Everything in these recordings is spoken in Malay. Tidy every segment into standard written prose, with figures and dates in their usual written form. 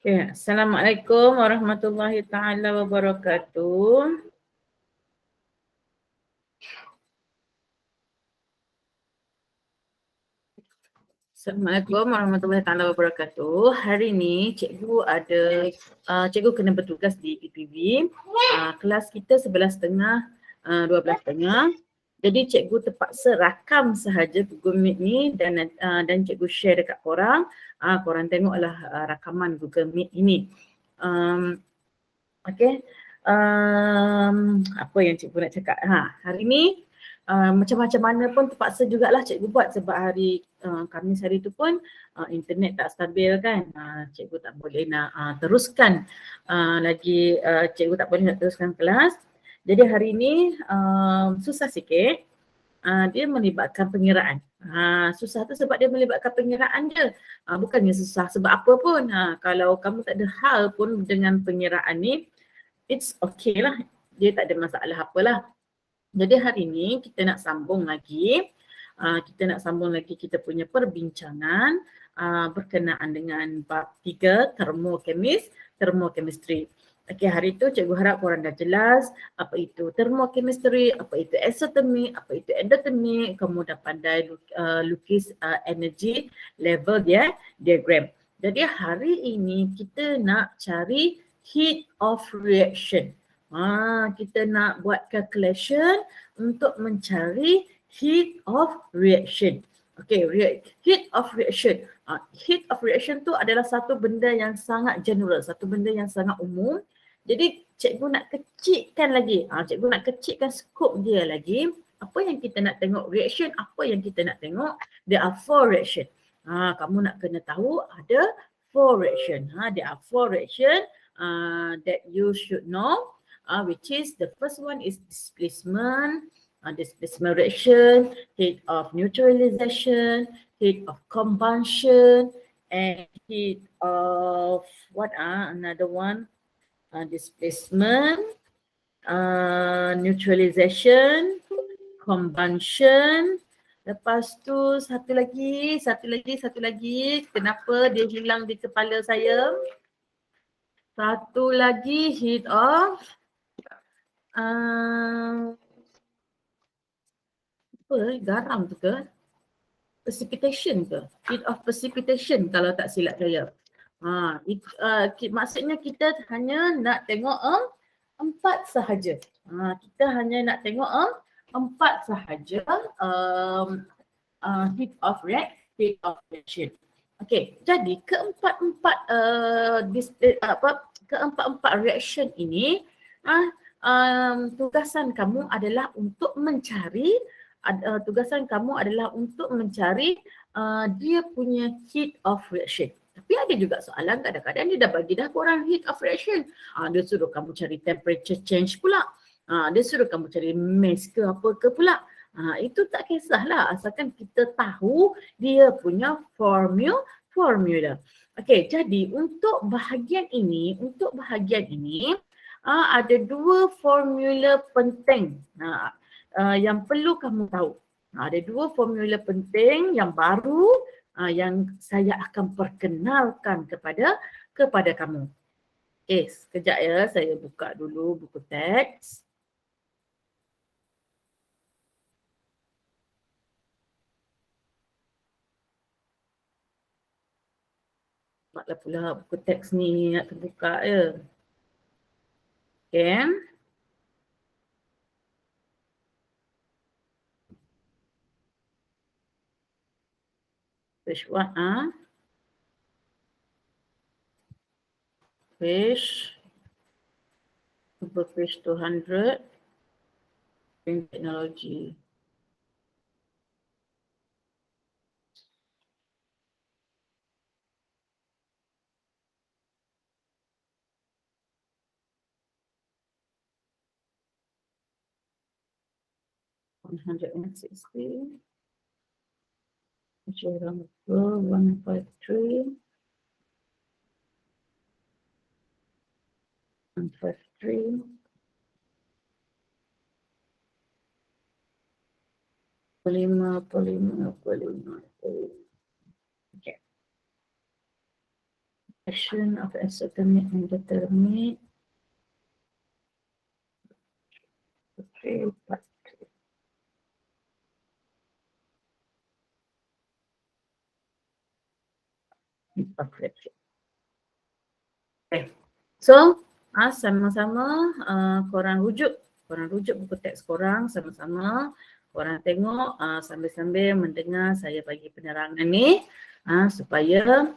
Okay. Assalamualaikum warahmatullahi taala wabarakatuh. Assalamualaikum warahmatullahi taala wabarakatuh. Hari ni cikgu ada cikgu kena bertugas di PPV. Kelas kita 11.30, 12.30. Jadi cikgu terpaksa rakam sahaja Google Meet ni dan cikgu share dekat korang. Korang tengoklah rakaman Google Meet ini. Okay. Apa yang cikgu nak cakap? Hari ni macam-macam mana pun terpaksa jugalah cikgu buat sebab hari Khamis hari tu pun internet tak stabil kan. Cikgu tak boleh nak teruskan lagi, cikgu tak boleh nak teruskan kelas. Jadi hari ni susah sikit. Dia melibatkan pengiraan. Susah tu sebab dia melibatkan pengiraan je. Bukannya susah sebab apa pun. Kalau kamu tak ada hal pun dengan pengiraan ni, it's okay lah. Dia tak ada masalah apalah. Jadi hari ni kita nak sambung lagi. Kita punya perbincangan berkenaan dengan bab 3 termokemistri. Okey, hari tu cikgu harap korang dah jelas apa itu termokemistri, apa itu eksotermik, apa itu endotermik, kamu dah pandai lukis energy level dia diagram. Jadi hari ini kita nak cari heat of reaction. Kita nak buat calculation untuk mencari heat of reaction. Okay, heat of reaction. Heat of reaction tu adalah satu benda yang sangat general, satu benda yang sangat umum. Jadi cikgu nak kecilkan lagi, cikgu nak kecilkan skop dia lagi. Apa yang kita nak tengok reaction, apa yang kita nak tengok, there are 4 reaction. Kamu nak kena tahu ada 4 reaction. There are 4 reaction that you should know. Which is the first one is displacement, displacement reaction, heat of neutralization, heat of combustion, and heat of another one, displacement, neutralization, combustion. Lepas tu satu lagi. Kenapa dia hilang di kepala saya? Satu lagi heat of garam tu ke? Precipitation ke? Heat of precipitation kalau tak silap saya. Maksudnya kita hanya nak tengok 4 sahaja. Kita hanya nak tengok 4 sahaja heat of reaction. Okey, jadi keempat-empat reaction ini tugasan kamu adalah untuk mencari dia punya heat of reaction. Tapi ada juga soalan kadang-kadang dia dah bagi dah korang heat of reaction. Dia suruh kamu cari temperature change pula. Dia suruh kamu cari mass ke apa ke pula. Itu tak kisahlah asalkan kita tahu dia punya formula. Okey, jadi untuk bahagian ini ada 2 formula penting yang perlu kamu tahu. Ada 2 formula penting yang baru yang saya akan perkenalkan kepada kamu. Okey, sekejap ya, saya buka dulu buku teks. Cepatlah pula buku teks ni nak terbuka ya. Okay. Page 1 page 200 technology. $160. 153. 153. Polima. Okay. Action of exothermic and endothermic. Okay, part 3 of reaction. Okay. So, sama-sama korang rujuk buku teks korang sama-sama. Korang tengok sambil-sambil mendengar saya bagi penerangan ni supaya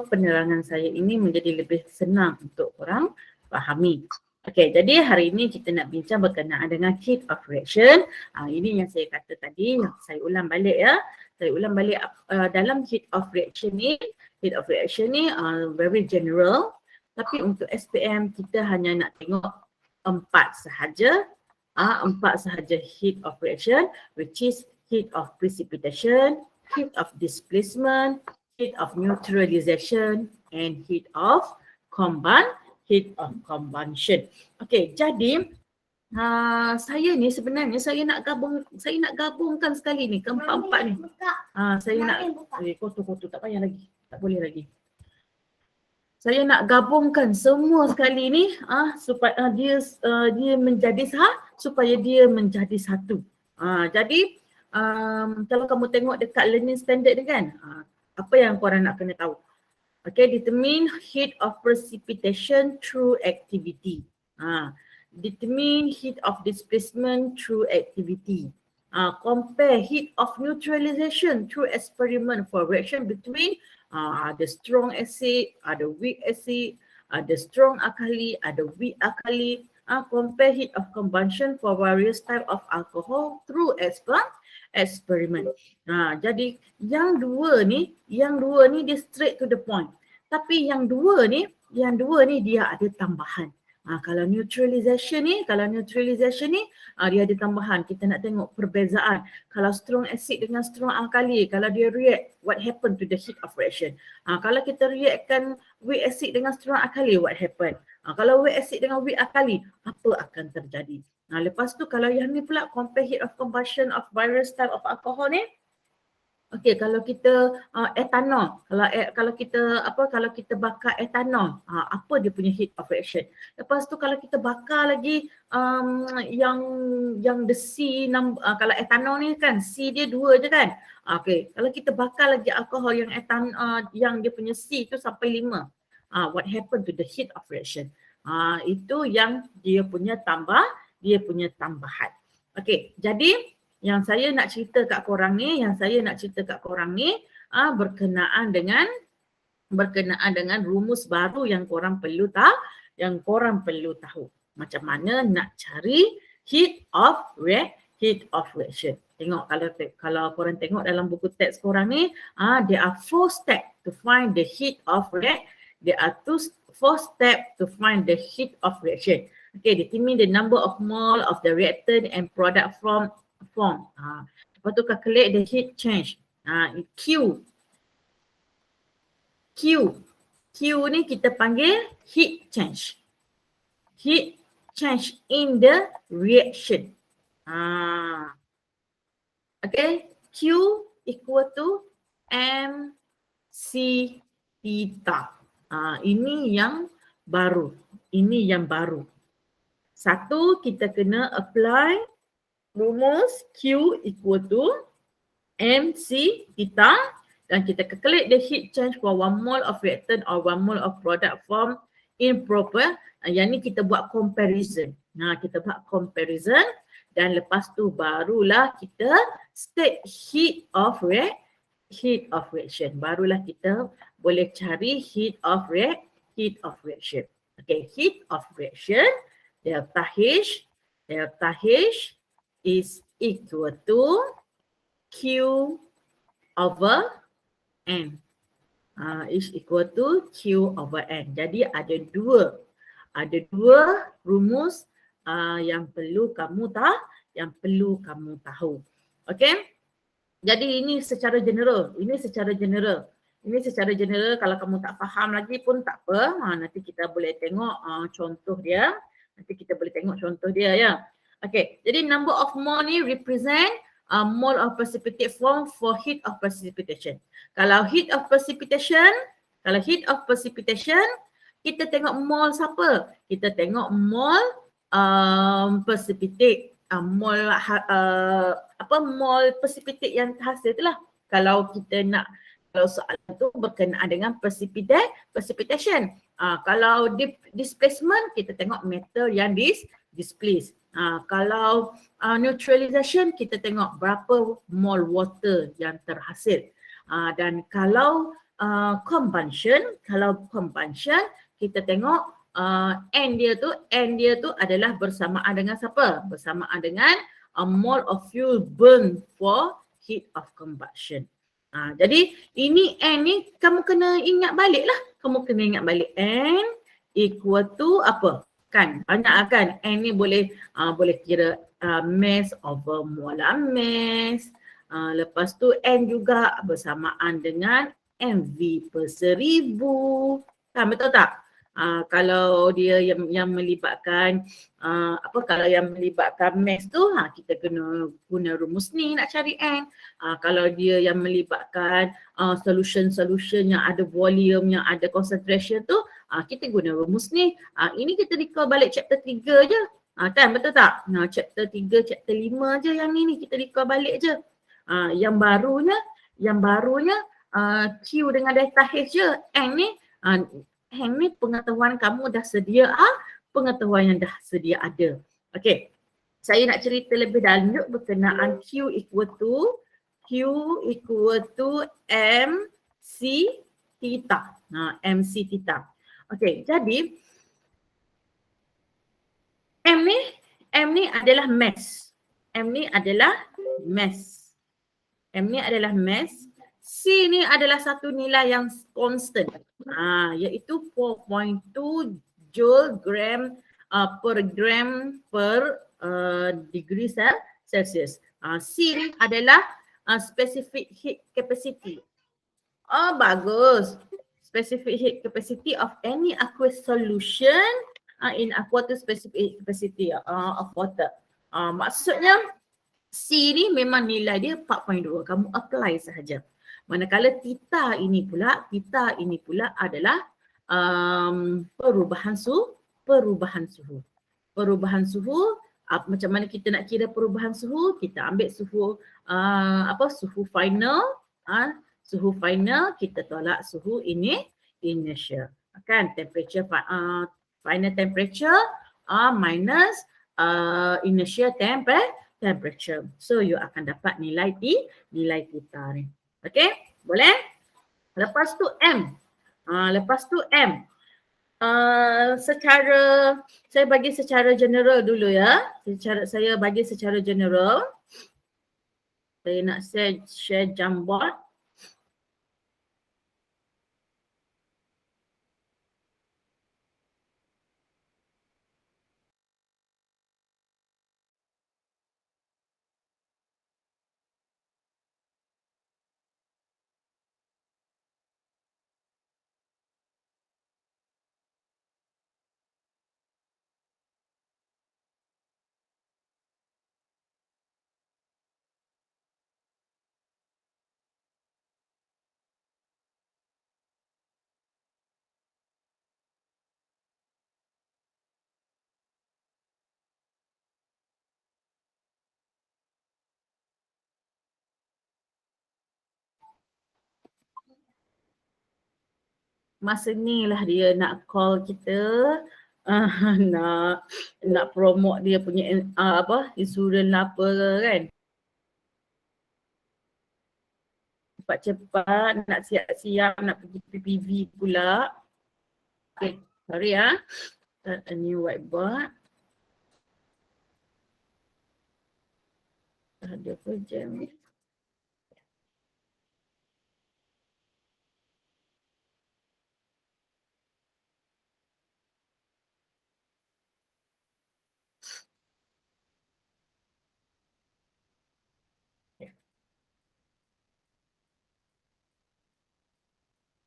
penerangan saya ini menjadi lebih senang untuk korang fahami. Okey, jadi hari ini kita nak bincang berkenaan dengan heat of reaction. Ini yang saya kata tadi, saya ulang balik ya. Saya ulang balik dalam heat of reaction ni very general. Tapi untuk SPM kita hanya nak tengok 4 sahaja. 4 sahaja heat of reaction, which is heat of precipitation, heat of displacement, heat of neutralization and heat of combustion. Okey, jadi saya ni sebenarnya saya nak gabungkan sekali ni keempat-empat ni. Saya nak kotor tak payah lagi. Tak boleh lagi. Saya nak gabungkan semua sekali ni supaya dia menjadi supaya dia menjadi satu. Jadi kalau kamu tengok dekat learning standard ni kan, apa yang korang nak kena tahu? Okay, determine heat of precipitation through activity. Determine heat of displacement through activity. Compare heat of neutralization through experiment for reaction between ada strong acid, ada weak acid, ada strong alkali, ada weak alkali. Compare heat of combustion for various type of alcohol through experiment. Jadi yang dua ni dia straight to the point. Tapi yang dua ni dia ada tambahan. Kalau neutralization ni dia ada tambahan. Kita nak tengok perbezaan. Kalau strong acid dengan strong alkali, kalau dia react, what happen to the heat of reaction? Kalau kita reactkan weak acid dengan strong alkali, what happen? Kalau weak acid dengan weak alkali, apa akan terjadi? Lepas tu kalau yang ni pula compare heat of combustion of various type of alcohol ni. Okey, kalau kita etanol, kalau kita bakar etanol, apa dia punya heat of reaction? Lepas tu kalau kita bakar lagi yang the C, kalau etanol ni kan C dia 2 je kan. Okey, kalau kita bakar lagi alkohol yang yang dia punya C tu sampai 5. What happen to the heat of reaction? Itu yang dia punya tambahan. Okey, jadi yang saya nak cerita kat korang ni, berkenaan dengan rumus baru yang korang perlu tahu. Macam mana nak cari heat of reaction. Tengok kalau korang tengok dalam buku teks korang ni, there are 4 steps to find the heat of reaction. There are 4 steps to find the heat of reaction. Okay, determine the number of mole of the reactant and product form. Lepas tu calculate the heat change. Q ni kita panggil heat change. Heat change in the reaction. Okay, Q equal to MC theta. Ini yang baru. Satu, kita kena apply rumus Q equal to MC theta dan kita calculate the heat change for 1 mole of reactant or 1 mole of product form improper. Yang ni kita buat comparison. Dan lepas tu barulah kita state heat of reaction. Barulah kita boleh cari heat of reaction. Okay, heat of reaction delta H is equal to Q over N. Is equal to Q over N. Jadi ada dua rumus yang perlu kamu tahu. Okay? Jadi ini secara general. Kalau kamu tak faham lagi pun tak apa. Nanti kita boleh tengok contoh dia. Ya. Okay, jadi number of mole ni represent mole of precipitate form for heat of precipitation. Kalau heat of precipitation Kalau heat of precipitation, kita tengok mole siapa? Kita tengok mole precipitate. Mole mole precipitate yang hasil tu lah. Kalau kita nak, kalau soalan tu berkenaan dengan precipitation. Kalau displacement, kita tengok metal yang displaced. Kalau neutralization, kita tengok berapa mole water yang terhasil. Dan kalau combustion, kita tengok N dia tu adalah bersamaan dengan siapa? Bersamaan dengan a mole of fuel burn for heat of combustion. Jadi ini N ni kamu kena ingat balik lah. Kamu kena ingat balik N equal to apa? Kan banyak kan. N ni boleh kira mass over molar mass. Lepas tu N juga bersamaan dengan MV per 1000. Betul tak? Kalau dia yang melibatkan kalau yang melibatkan mass tu kita kena guna rumus ni nak cari N. Kalau dia yang melibatkan solution yang ada volume, yang ada concentration tu, kita guna rumus ni. Ini kita recall balik chapter 3 je. Kan betul tak? Chapter 3, chapter 5 je yang ni kita recall balik je. Yang barunya Q dengan delta H je. N ni pengetahuan kamu dah sedia, pengetahuan yang dah sedia ada. Okey. Saya nak cerita lebih lanjut berkenaan Q equal to MC theta. MC theta. Okey, jadi M ni adalah mass. M ni adalah mass. C ni adalah satu nilai yang constant. Iaitu 4.2 joule per gram per degree Celsius. C ni adalah specific heat capacity. Bagus. Specific heat capacity of any aqueous solution in aquatic specific heat capacity of water. Maksudnya C ni memang nilai dia 4.2. Kamu apply sahaja. Manakala theta ini pula adalah perubahan suhu. Macam mana kita nak kira perubahan suhu? Kita ambil suhu suhu final. Suhu final kita tolak suhu initial. Kan temperature final temperature minus initial temperature. So you akan dapat nilai theta ni. Okey, boleh? Lepas tu M. Saya bagi secara general dulu ya. Saya bagi secara general. Saya nak share Jamboard. Masa ni lah dia nak call kita, nak promote dia punya insurans apa kan. Cepat-cepat nak siap-siap nak pergi PPV pula. Okay, sorry ya. Start a new whiteboard. Ada projek ni.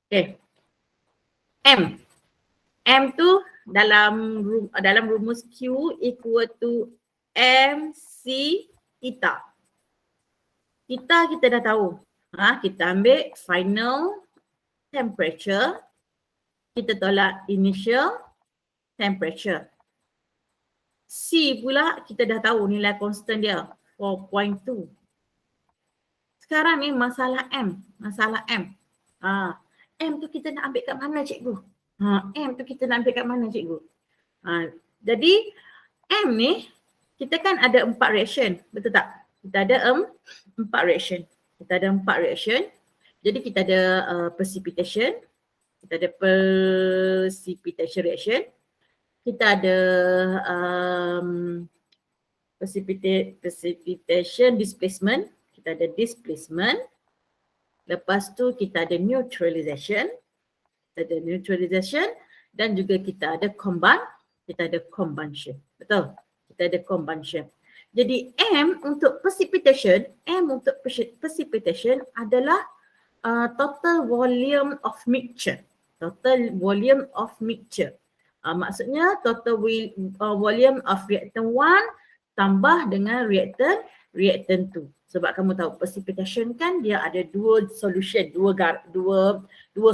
Okay. M tu dalam rumus Q equal to MC theta. Theta kita dah tahu. Kita ambil final temperature, kita tolak initial temperature. C pula kita dah tahu nilai constant dia 4.2. Sekarang ni masalah M. M tu kita nak ambil kat mana cikgu? M tu kita nak ambil kat mana cikgu? Jadi M ni kita kan ada 4 reaction, betul tak? Kita ada 4 reaction. Jadi kita ada precipitation, reaction. Kita ada precipitation displacement, kita ada displacement. Lepas tu kita ada neutralization, dan juga kita ada combustion. Betul? Kita ada combustion. Jadi M untuk precipitation adalah total volume of mixture. Maksudnya total volume of reactant 1 tambah dengan reactant 2. Sebab kamu tahu precipitation kan dia ada dua solution, dua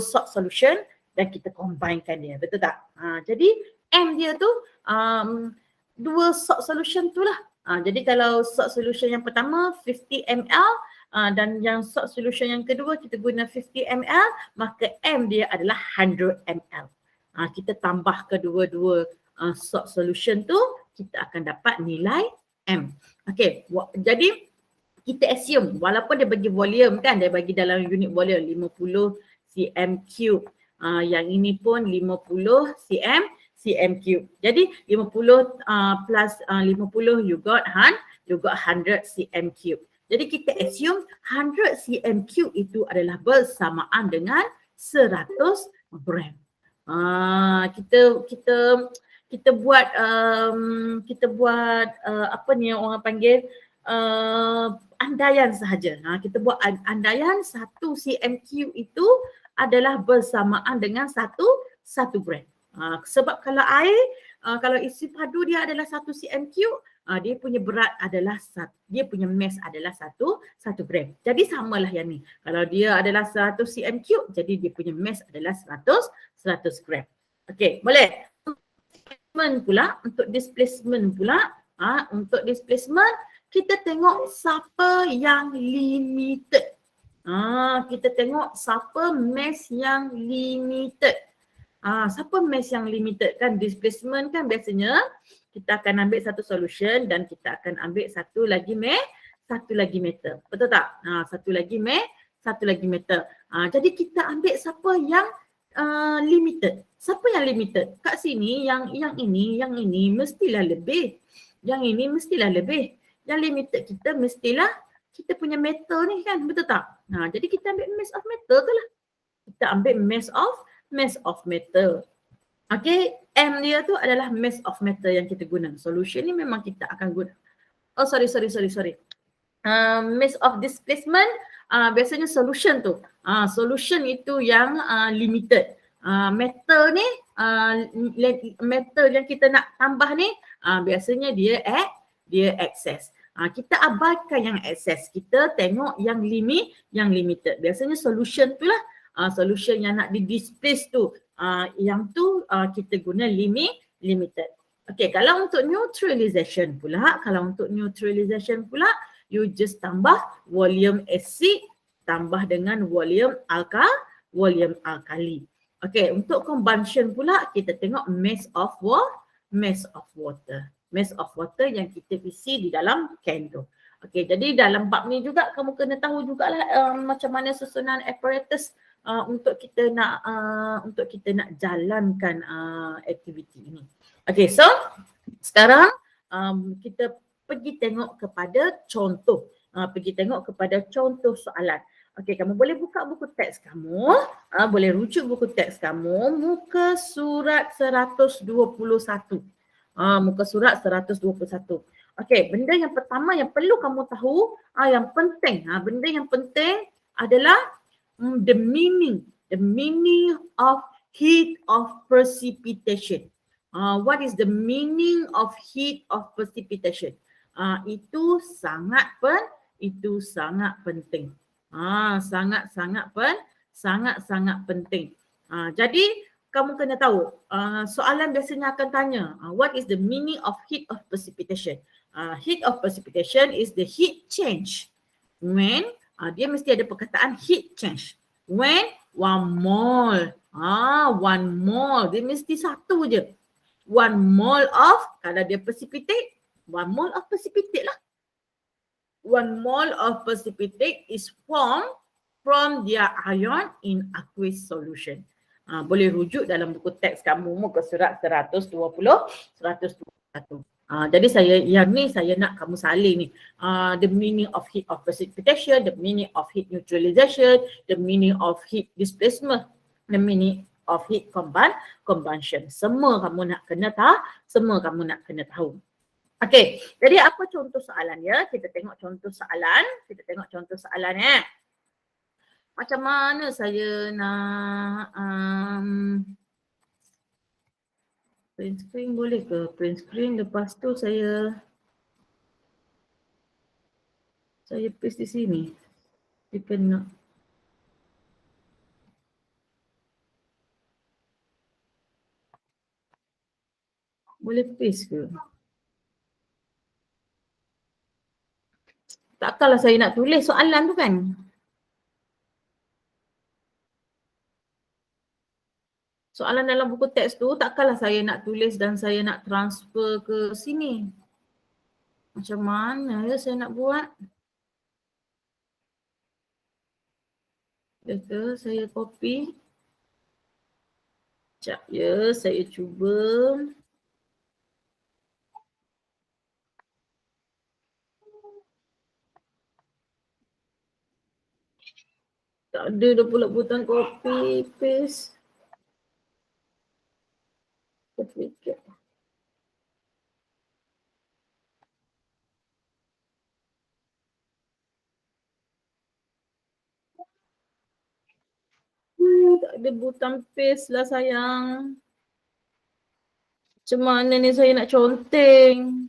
salt solution dan kita combinekan dia, betul tak? Jadi M dia tu dua salt solution tu lah. Jadi kalau salt solution yang pertama 50 ml dan yang salt solution yang kedua kita guna 50 ml, maka M dia adalah 100 ml. Kita tambah kedua-dua salt solution tu, kita akan dapat nilai M. Okey, jadi kita assume walaupun dia bagi volume kan, dia bagi dalam unit volume 50 cm3. Yang ini pun 50 cm3. Jadi 50 plus 50 you got 100 cm3. Jadi kita assume 100 cm3 itu adalah bersamaan dengan 100 gram. Kita buat apa ni yang orang panggil andaian sahaja. Kita buat andaian 1 cm3 itu adalah bersamaan dengan 1 gram. Sebab kalau air, kalau isi padu dia adalah 1 cm3, dia punya berat adalah, dia punya mass adalah 1 gram. Jadi samalah yang ni. Kalau dia adalah 100 cm3, jadi dia punya mass adalah 100 gram. Okey, boleh? Untuk displacement pula, untuk displacement kita tengok siapa yang limited. Kita tengok siapa mass yang limited. Siapa mass yang limited kan, displacement kan biasanya kita akan ambil satu solution dan kita akan ambil satu lagi meter. Betul tak? Satu lagi meter. Jadi kita ambil siapa yang limited. Siapa yang limited? Kat sini yang ini mestilah lebih. Yang ini mestilah lebih. Yang limited kita mestilah kita punya metal ni kan, betul tak? Jadi kita ambil mass of metal tu lah. Kita ambil mass of metal. Okay, M dia tu adalah mass of metal yang kita guna. Solution ni memang kita akan guna. Oh sorry. Mass of displacement, biasanya solution tu. Solution itu yang limited. Metal ni, metal yang kita nak tambah ni, biasanya dia excess. Kita abaikan yang excess, kita tengok yang limited. Biasanya solution tu lah, solution yang nak di-displace tu, yang tu kita guna limited. Okay, kalau untuk neutralization pula, you just tambah volume acid tambah dengan volume alkali. Okay, untuk combustion pula kita tengok mass of water. Mass of water yang kita isi di dalam can tu. Okay, jadi dalam bab ni juga kamu kena tahu jugalah macam mana susunan apparatus untuk kita nak jalankan aktiviti ini. Okay, so sekarang kita pergi tengok kepada contoh. Soalan. Okey, kamu boleh buka buku teks kamu, boleh rujuk buku teks kamu, muka surat 121. Muka surat 121. Okey, benda yang pertama yang perlu kamu tahu, yang penting, benda yang penting adalah the meaning of heat of precipitation. What is the meaning of heat of precipitation? Itu sangat penting. Sangat-sangat Sangat-sangat penting. Jadi kamu kena tahu, soalan biasanya akan tanya, what is the meaning of heat of precipitation? Heat of precipitation is the heat change when dia mesti ada perkataan heat change. When 1 mole, 1 mole dia mesti satu je. 1 mole of, kalau dia precipitate, 1 mole of precipitate lah. 1 mole of precipitate is formed from their ion in aqueous solution. Boleh rujuk dalam buku teks kamu muka surat 120, 121. Jadi saya nak kamu salin ni. The meaning of heat of precipitation, the meaning of heat neutralization, the meaning of heat displacement, the meaning of heat combustion. Semua kamu nak kena tahu, semua kamu nak kena tahu. Okey, jadi apa contoh soalan ya? Kita tengok contoh soalan. Macam mana saya nak print screen, boleh ke? Print screen, lepas tu saya paste di sini. Kita nak boleh paste ke? Takkanlah saya nak tulis soalan tu kan? Soalan dalam buku teks tu takkanlah saya nak tulis dan saya nak transfer ke sini. Macam mana ya saya nak buat? Betul, saya copy. Sekejap ya, saya cuba. Tak ada dah pula butang copy, paste. Certificate. Tak ada butang paste lah sayang. Macam mana ni saya nak conteng?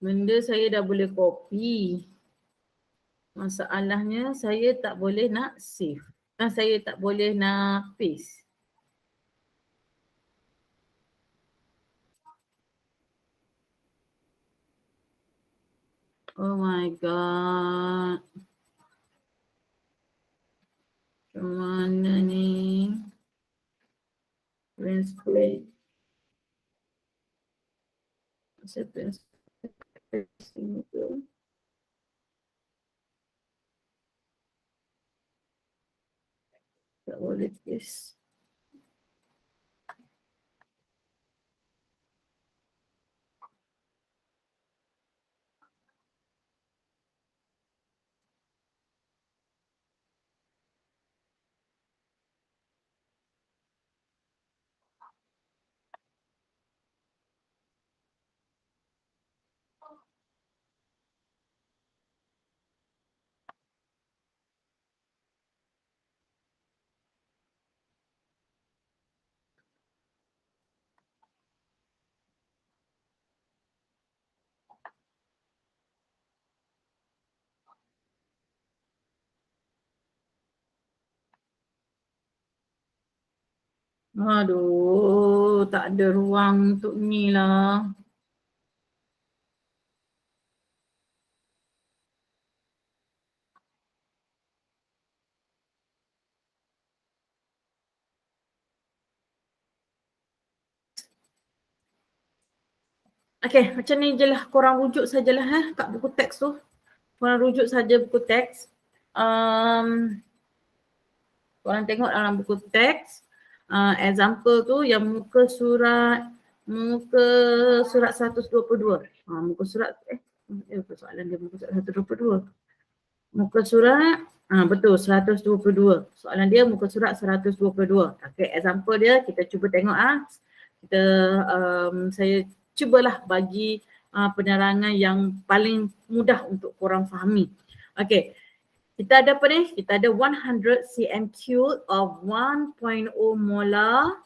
Benda saya dah boleh copy. Masalahnya saya tak boleh nak save. Saya tak boleh nak paste. Oh my god. Macam mana ni? Print screen. Saya print screen tu. Tak boleh paste. Aduh, tak ada ruang untuk ni lah. Okay, macam ni je lah. Korang rujuk sajalah kat buku teks tu. Korang rujuk saja buku teks. Korang tengok dalam buku teks. Example tu yang muka surat 122. Muka surat soalan dia muka surat 122. Muka surat betul 122. Soalan dia muka surat 122. Okay, example dia kita cuba tengok saya cubalah bagi penerangan yang paling mudah untuk korang fahami. Okay. Kita ada apa ni? Kita ada 100 cm cube of 1.0 molar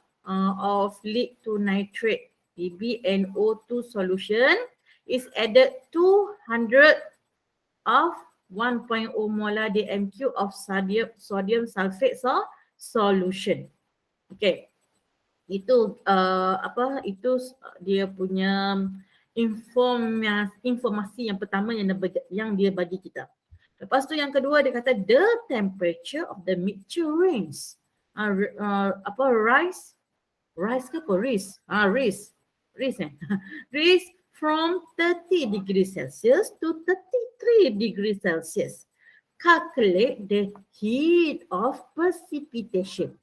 of lead to nitrate PbNO2 solution is added 200 of 1.0 molar dm³ of sodium sulfate solution. Okay. Itu itu dia punya informasi yang pertama yang dia bagi kita. Lepas tu yang kedua dia kata the temperature of the mixture rise. Rise ke apa? Rise from 30 degrees Celsius to 33 degrees Celsius. Calculate the heat of precipitation.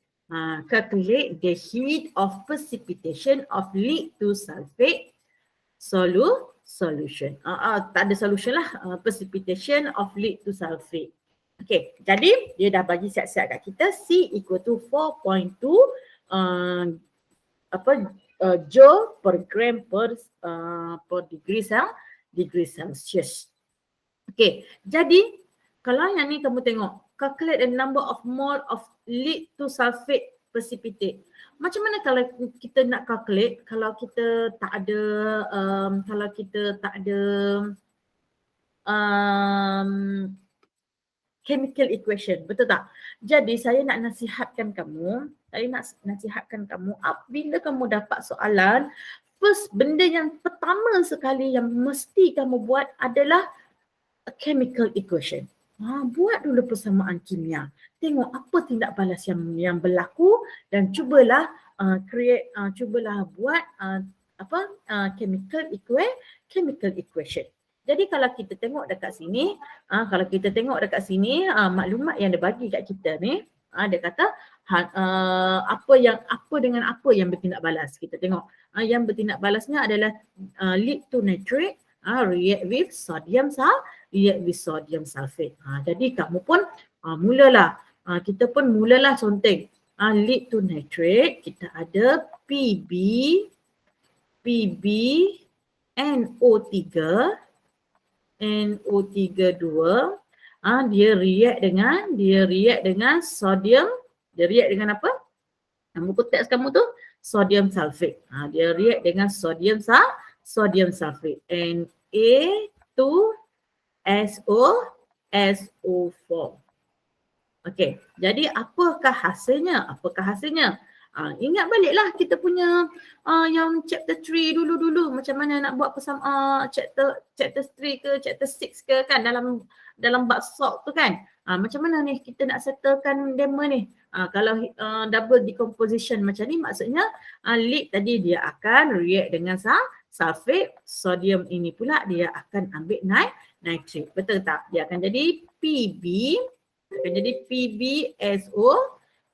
Calculate the heat of precipitation of lead to sulfate solution. Tak ada solution lah. Precipitation of lead to sulfate. Okay, jadi dia dah bagi siap-siap kat kita C equal to 4.2 joule per gram per degree Celsius. Okay, jadi kalau yang ni kamu tengok, calculate the number of mole of lead to sulfate precipitate. Macam mana kalau kita nak calculate kalau kita tak ada chemical equation, betul tak? Jadi saya nak nasihatkan kamu, apabila kamu dapat soalan, first benda yang pertama sekali yang mesti kamu buat adalah a chemical equation. Buat dulu persamaan kimia. Tengok apa tindak balas yang berlaku dan cubalah buat chemical equation. Jadi kalau kita tengok dekat sini, maklumat yang dia bagi kat kita ni, dia kata apa dengan apa yang bertindak balas. Kita tengok yang bertindak balasnya adalah lead to nitrate react with sodium sulfate. Jadi kamu pun kita pun mulalah conteng. Lead to nitrate, kita ada NO3 2. Dia react dengan sodium. Dia react dengan apa? Buku teks kamu tu sodium sulfate. Dia react dengan sodium sulfate. Na2SO4. Okey, jadi apakah hasilnya? Ingat baliklah kita punya yang chapter 3 dulu macam mana nak buat chapter 3 ke chapter 6 ke kan dalam bab salt tu kan. Macam mana ni kita nak settlekan lemma ni? Kalau double decomposition macam ni maksudnya lead tadi dia akan react dengan sulfate, sodium ini pula dia akan ambil nitrate. Betul tak? Dia akan jadi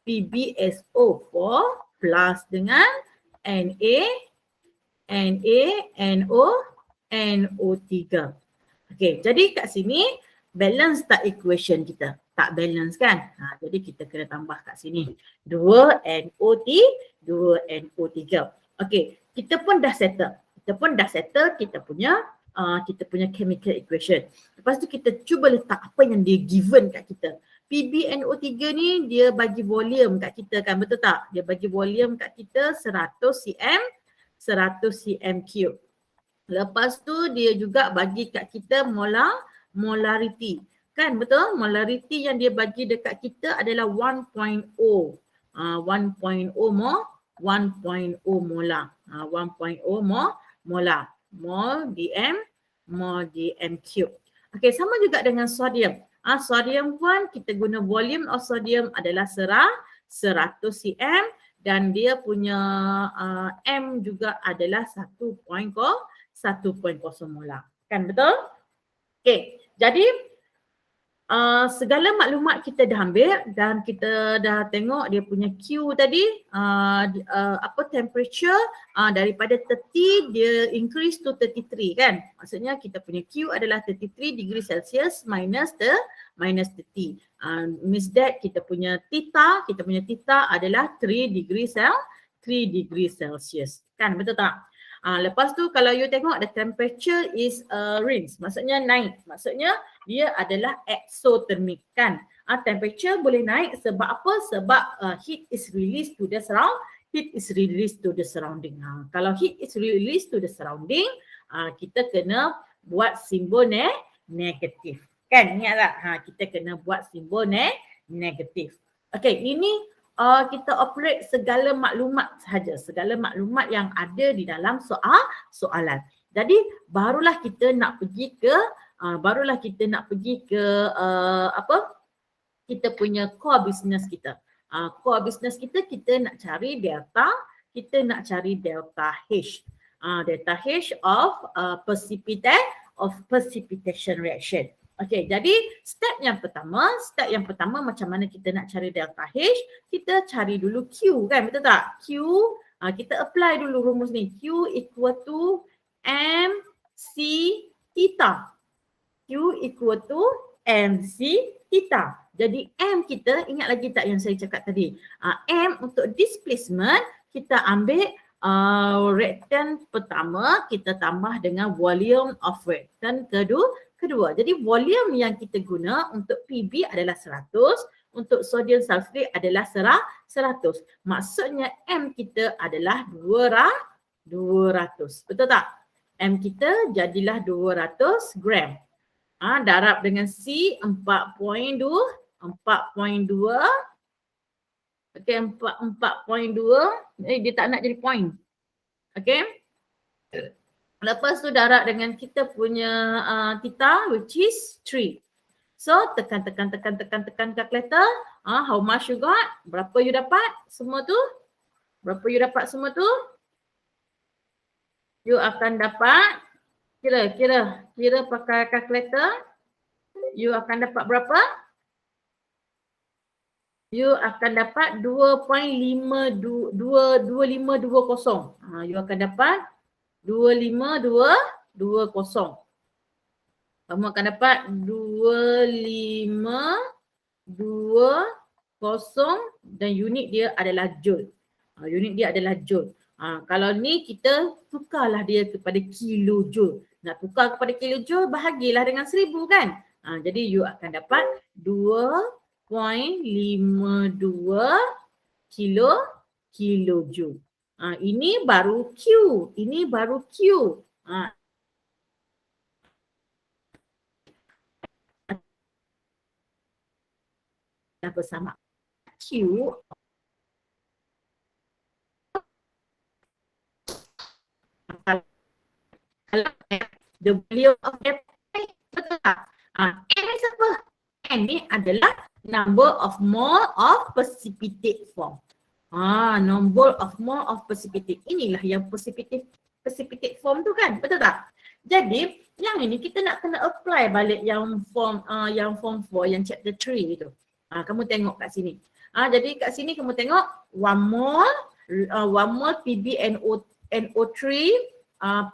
PbSO4 plus dengan NO3. Okey, jadi kat sini balance tak equation kita? Tak balance kan? Jadi kita kena tambah kat sini 2NO3. Okey, kita pun dah settle kita punya chemical equation. Lepas tu kita cuba letak apa yang dia given kat kita. PbNO3 ni dia bagi volume kat kita kan, betul tak? Dia bagi volume kat kita 100 cm3. Lepas tu dia juga bagi kat kita molarity. Kan betul? Molarity yang dia bagi dekat kita adalah 1.0. 1.0 molar. 1.0 molar. Mol dm³. Okey, sama juga dengan sodium. Sodium pun kita guna volume of sodium adalah 100 cm dan dia punya M juga adalah 1.0. 1.0 molar. Kan betul? Okey, jadi segala maklumat kita dah ambil dan kita dah tengok dia punya Q tadi, temperature daripada 30 dia increase to 33 kan. Maksudnya kita punya Q adalah 33 degree Celsius minus 30. Means that kita punya theta adalah 3 degree Celsius. Kan betul tak? Lepas tu kalau you tengok the temperature is range, maksudnya naik. Maksudnya dia adalah exothermic kan. Temperature boleh naik sebab apa? Sebab heat is released to the surrounding. Kalau heat is released to the surrounding, kita kena buat simbol negatif. Kan ingat tak? Kita kena buat simbol negatif. Okay, ini kita operate segala maklumat sahaja, segala maklumat yang ada di dalam soalan. Jadi barulah kita nak pergi ke kita punya core business kita. Core business kita nak cari delta, kita nak cari delta H. Delta H of precipitation reaction. Okey, jadi step yang pertama macam mana kita nak cari delta H, kita cari dulu Q kan, betul tak? Q, kita apply dulu rumus ni. Q equal to MC theta. Q equal to MC theta. Jadi M kita, ingat lagi tak yang saya cakap tadi? M untuk displacement, kita ambil reactant pertama, kita tambah dengan volume of reactant kedua. Jadi volume yang kita guna untuk PB adalah 100, untuk sodium sulfate adalah 100. Maksudnya M kita adalah 200. Betul tak? M kita jadilah 200 gram. Darab dengan C 4.2. Okey, 4.2. Dia tak nak jadi point. Okey. Lepas tu darab dengan kita punya theta which is 3. So tekan calculator. How much you got? Berapa you dapat semua tu? You akan dapat kira pakai calculator. You akan dapat berapa? You akan dapat 2520. You akan dapat 2520. Kamu akan dapat 2520 dan unit dia adalah joule. Kalau ni kita tukarlah dia kepada kilojoule. Nak tukar kepada kilojoule, bahagilah dengan 1000 kan. Jadi you akan dapat 2.52 kilojoule. Ini baru Q. Bersama Q the volume of betul tak? N ni apa? N ni adalah number of mole of precipitate form. Number of mole of precipitate. Inilah yang precipitate form tu kan, betul tak? Jadi yang ini kita nak kena apply balik yang form 4 yang chapter 3 itu. Kamu tengok kat sini. Jadi kat sini kamu tengok 1 mole PbNO3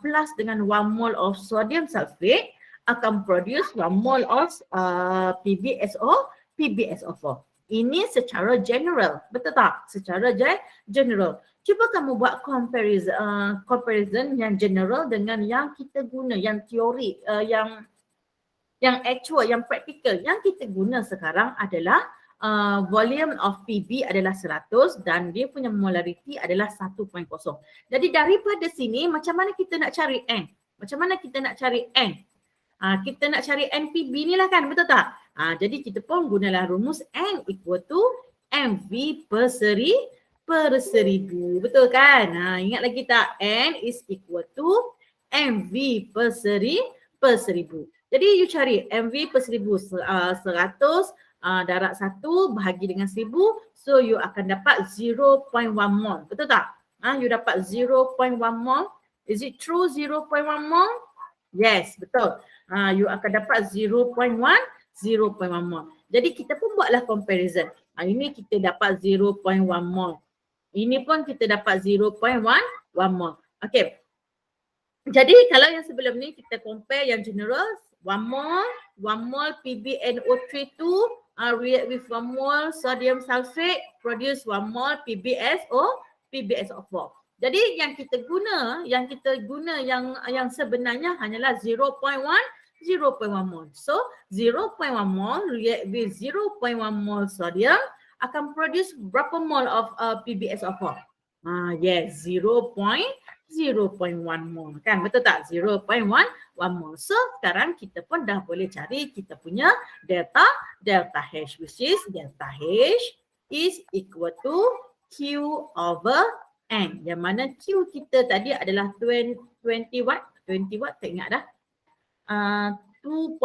plus dengan 1 mole of sodium sulfate akan produce 1 mole of PbSO4. Ini secara general, betul tak? Secara general. Cuba kamu buat comparison yang general dengan yang kita guna, yang teori, yang actual, yang practical. Yang kita guna sekarang adalah volume of PB adalah 100 dan dia punya molarity adalah 1.0. Jadi daripada sini macam mana kita nak cari N? Kita nak cari NPB ni lah kan, betul tak? Jadi kita pun gunalah rumus N equal to MV per 1000, betul kan? Ingat lagi tak? N is equal to MV per 1000. Jadi you cari MV per 1000, 100 darab 1 bahagi dengan 1000, so you akan dapat 0.1 mol, betul tak? You dapat 0.1 mol Is it true 0.1 mole? Yes, betul. You akan dapat 0.1 mole. Jadi kita pun buatlah comparison. Ini kita dapat 0.1 mole. Ini pun kita dapat 0.1 mole. Okay. Jadi kalau yang sebelum ni kita compare yang general, 1 mole PbNO3 react with 1 mole sodium sulfate produce 1 mole PbSO4. Jadi yang kita guna yang sebenarnya hanyalah 0.1 mole. So 0.1 mole react with 0.1 mole sodium akan produce berapa mole of PbSO4? Yes, 0.1 mole kan, betul tak? 0.1 mole. So sekarang kita pun dah boleh cari kita punya delta H, which is delta H is equal to Q over N. Yang mana Q kita tadi adalah 20 watt tak ingat dah. 2.52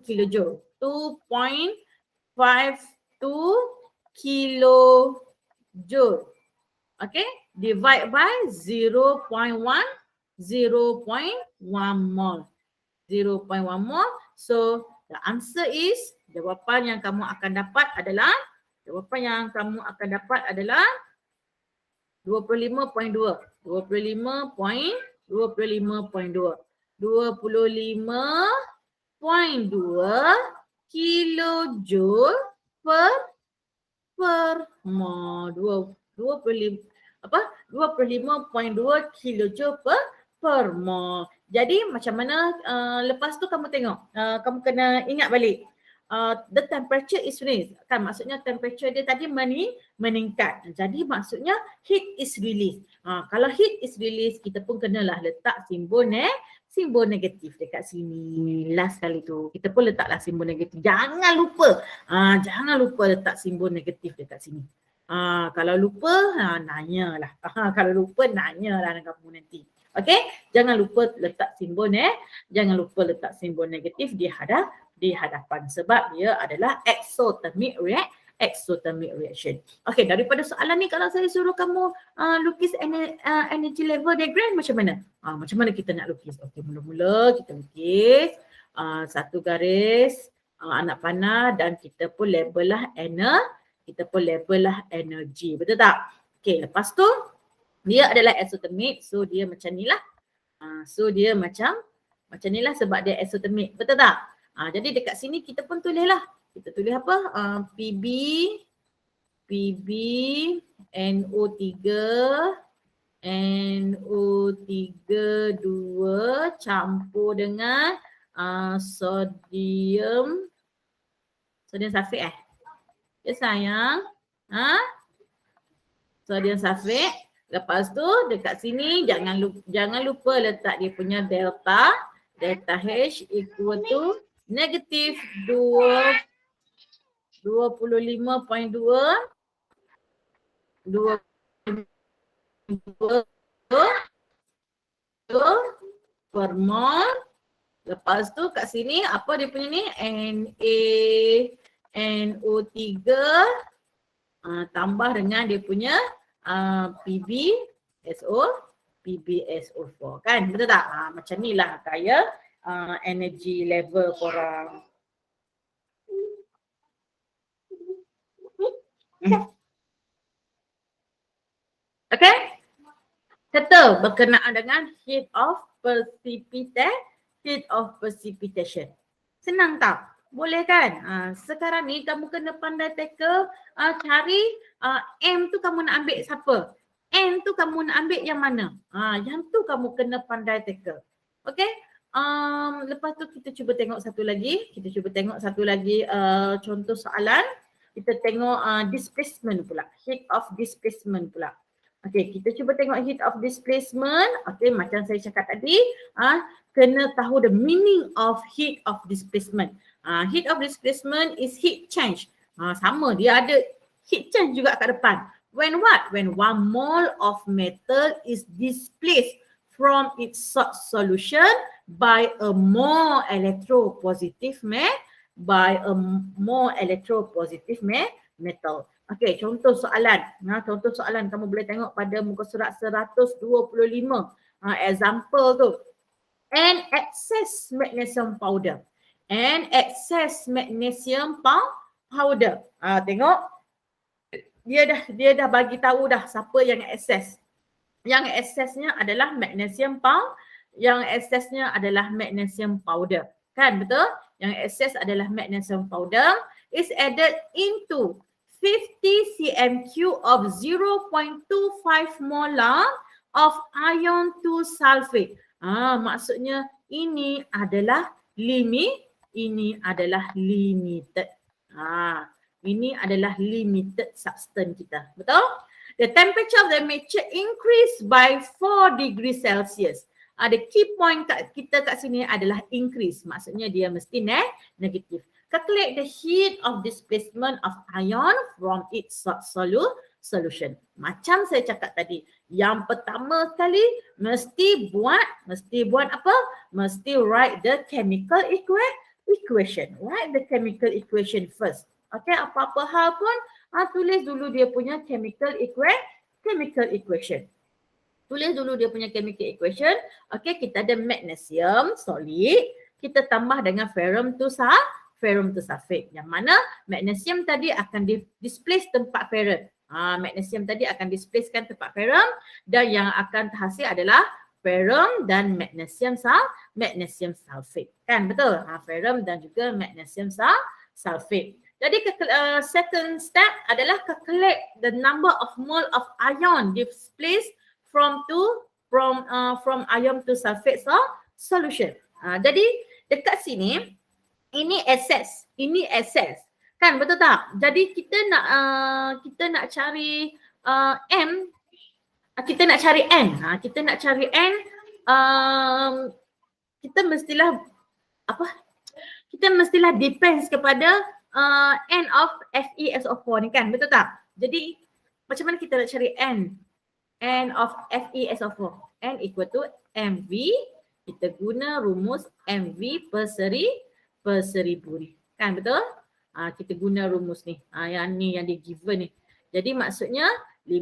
kilojoule. 2.52 kilojoule. Okay, divide by 0.1 mole. 0.1 mole. So the answer is, jawapan yang kamu akan dapat adalah 25.2. 25.2 kilojoule per mole. 25.2 kilojoule per mole. Jadi macam mana lepas tu kamu tengok, kamu kena ingat balik. The temperature is released. Kan maksudnya temperature dia tadi meningkat. Jadi maksudnya heat is released. Kalau heat is released, kita pun kenalah letak simbol negatif dekat sini. Last kali tu kita pun letaklah simbol negatif. Jangan lupa letak simbol negatif dekat sini. Kalau lupa, nanyalah. Kalau lupa, nanyalah dengan kamu nanti. Okay? Jangan lupa letak simbol negatif di hadapan sebab dia adalah exothermic reaction. Okay, daripada soalan ni kalau saya suruh kamu lukis energy level diagram macam mana? Macam mana kita nak lukis? Okay, mula-mula kita lukis satu garis anak panah dan kita pun label lah energy. Betul tak? Okay, lepas tu dia adalah exothermic, so dia macam ni lah. So dia macam ni lah sebab dia exothermic. Betul tak? Jadi dekat sini kita pun tulis lah. Kita tulis apa? PB NO3 2 campur dengan sodium sulfate ya sayang. Sodium sulfate. Lepas tu dekat sini jangan lupa letak dia punya delta H equal to negative 25.2 per mole. Lepas tu kat sini apa dia punya ni? NO3 tambah dengan dia punya PbSO4 kan, betul tak? Macam ni lah kaya energy level korang. Okay? Serta berkenaan dengan heat of precipitation. Senang tak? Boleh kan? Sekarang ni kamu kena pandai teka cari M tu kamu nak ambil siapa? N tu kamu nak ambil yang mana? Yang tu kamu kena pandai teka. Okay? Lepas tu kita cuba tengok satu lagi. Contoh soalan. Kita tengok displacement pula. Heat of displacement pula. Okay, kita cuba tengok heat of displacement. Okay, macam saya cakap tadi, kena tahu the meaning of heat of displacement. Heat of displacement is heat change. Sama, dia ada heat change juga kat depan. When what? When 1 mole of metal is displaced from its solution by a more electropositive metal. Okey, contoh soalan. Contoh soalan kamu boleh tengok pada muka surat 125. Example tu. And excess magnesium powder. And excess magnesium powder. Tengok. Dia dah bagi tahu dah siapa yang excess. Yang excessnya adalah magnesium powder. Kan betul? Yang excess adalah magnesium powder is added into 50 cm³ of 0.25 molar of iron 2 sulfate. Maksudnya ini adalah limited. Ini adalah limited substance kita. Betul? The temperature of the mixture increase by 4 degrees Celsius. The key point kita kat sini adalah increase. Maksudnya dia mesti negatif. Calculate the heat of displacement of ion from its solution. Macam saya cakap tadi, yang pertama kali mesti buat apa? Mesti write the chemical equation. Write the chemical equation first. Okay, apa-apa hal pun tulis dulu dia punya chemical equation. Tulis dulu dia punya chemical equation. Okay, kita ada magnesium solid, kita tambah dengan ferrum to sulfate. Yang mana magnesium tadi akan displace tempat ferrum. Magnesium tadi akan displacekan tempat ferrum dan yang akan terhasil adalah ferrum dan magnesium sulfate. Kan betul? Ferrum dan juga magnesium sulfate. Jadi second step adalah calculate the number of mole of ion displaced from ion to sulfate solution. Jadi dekat sini ini excess. Kan betul tak? Jadi kita nak cari M, kita nak cari N. Kita mestilah depends kepada N of FeSO4 ni kan, betul tak? Jadi macam mana kita nak cari N of FeSO4? N equal to MV, kita guna rumus MV per seribu ni. Kan betul? Kita guna rumus ni. Yang di given ni. Jadi maksudnya 50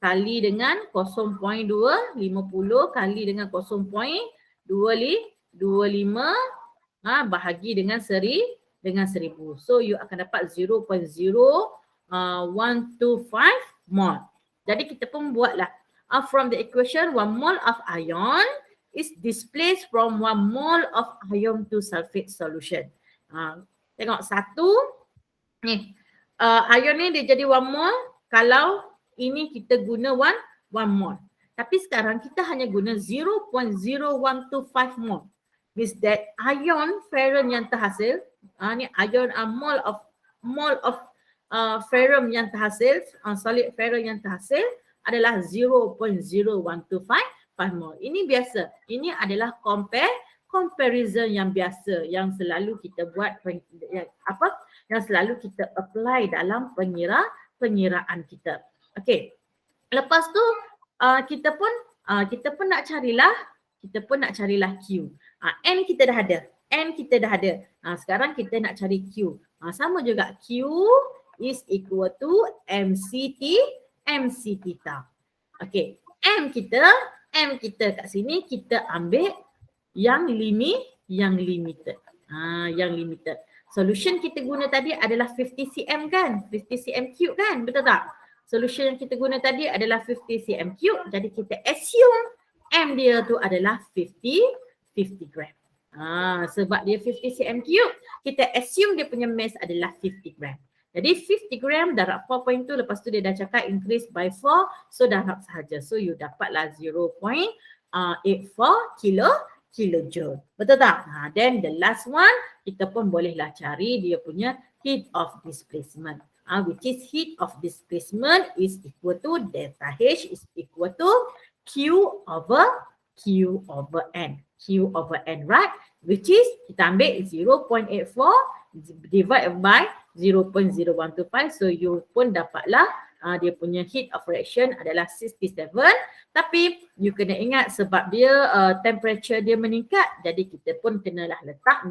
kali dengan 0.2, 50 kali dengan 0.25 bahagi dengan 1000. So you akan dapat 0.0125 mol. Jadi kita pun buatlah. From the equation, 1 mole of ion is displaced from 1 mole of iron 2 sulfate solution. Tengok satu ni. Ion ni dia jadi 1 mole kalau ini kita guna 1 mole. Tapi sekarang kita hanya guna 0.0125 mole. Means that ion ferrum yang terhasil, ni ion mole of ferrum yang terhasil, solid ferrum yang terhasil adalah 0.0125 mole. Ini biasa. Ini adalah comparison yang biasa yang selalu kita buat, yang selalu kita apply dalam pengiraan kita. Okey. Lepas tu kita pun nak carilah Q. N kita dah ada. Sekarang kita nak cari Q. Sama juga, Q is equal to MC theta. Okey, M kita kat sini kita ambil yang limited. Yang limited. Solution kita guna tadi adalah 50 cm kan? 50 cm³ kan? Betul tak? Solution yang kita guna tadi adalah 50 cm³. Jadi kita assume M dia tu adalah 50 gram. Sebab dia 50 cm³, kita assume dia punya mass adalah 50 gram. Jadi 50 gram darab 4.2, lepas tu dia dah cakap increase by 4, so darab sahaja. So you dapatlah 0.84 kilojoule. Betul tak? Then the last one, kita pun bolehlah cari dia punya heat of displacement. Which is heat of displacement is equal to delta H is equal to Q over N. Q over N, right? Which is kita ambil 0.84 divided by 0.0125. So you pun dapatlah dia punya heat of reaction adalah 67. Tapi you kena ingat sebab dia temperature dia meningkat, jadi kita pun kenalah letak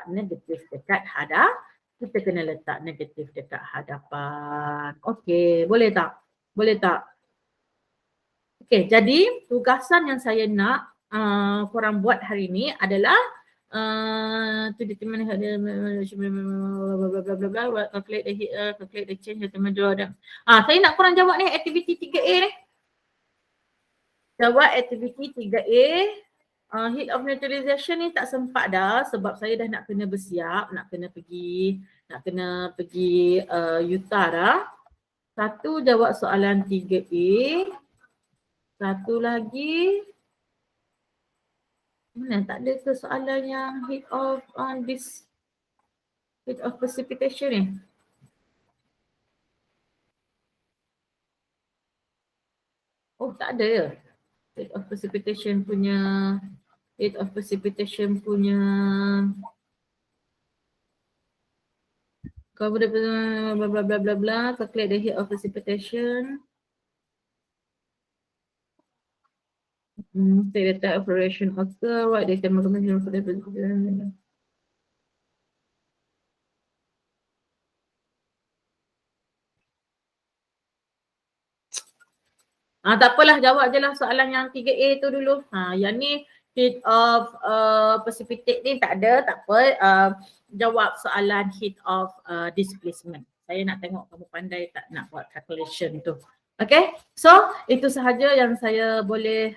negatif dekat hadapan. Okey, boleh tak? Okey, jadi tugasan yang saya nak korang buat hari ni adalah to determine how the calculate the heat, calculate the change, determine draw down. Saya nak korang jawab ni aktiviti 3A ni. Jawab aktiviti 3A. Heat of neutralization ni tak sempat dah sebab saya dah nak kena bersiap, nak kena pergi Utah dah. Satu jawab soalan 3A. Satu lagi mana tak ada ke soalan yang heat of precipitation ni. Oh tak ada ya. Heat of precipitation punya kau boleh bla bla bla bla bla calculate the heat of precipitation. Say the type of reaction occur, what they can recommend for the precipitation. Tak apalah, jawab je lah soalan yang 3A tu dulu. Yang ni heat of precipitate ni tak ada, tak apa. Jawab soalan heat of displacement. Saya nak tengok kamu pandai tak nak buat calculation tu. Okay, so itu sahaja yang saya boleh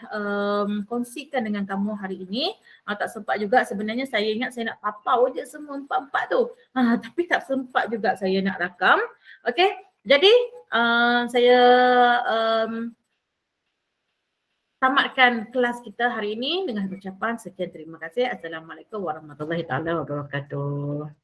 kongsikan dengan kamu hari ini. Tak sempat juga sebenarnya, saya ingat saya nak papau je semua 4-4 tu. Tapi tak sempat juga saya nak rakam. Okay, jadi saya tamatkan kelas kita hari ini dengan ucapan sekian terima kasih. Assalamualaikum warahmatullahi wabarakatuh.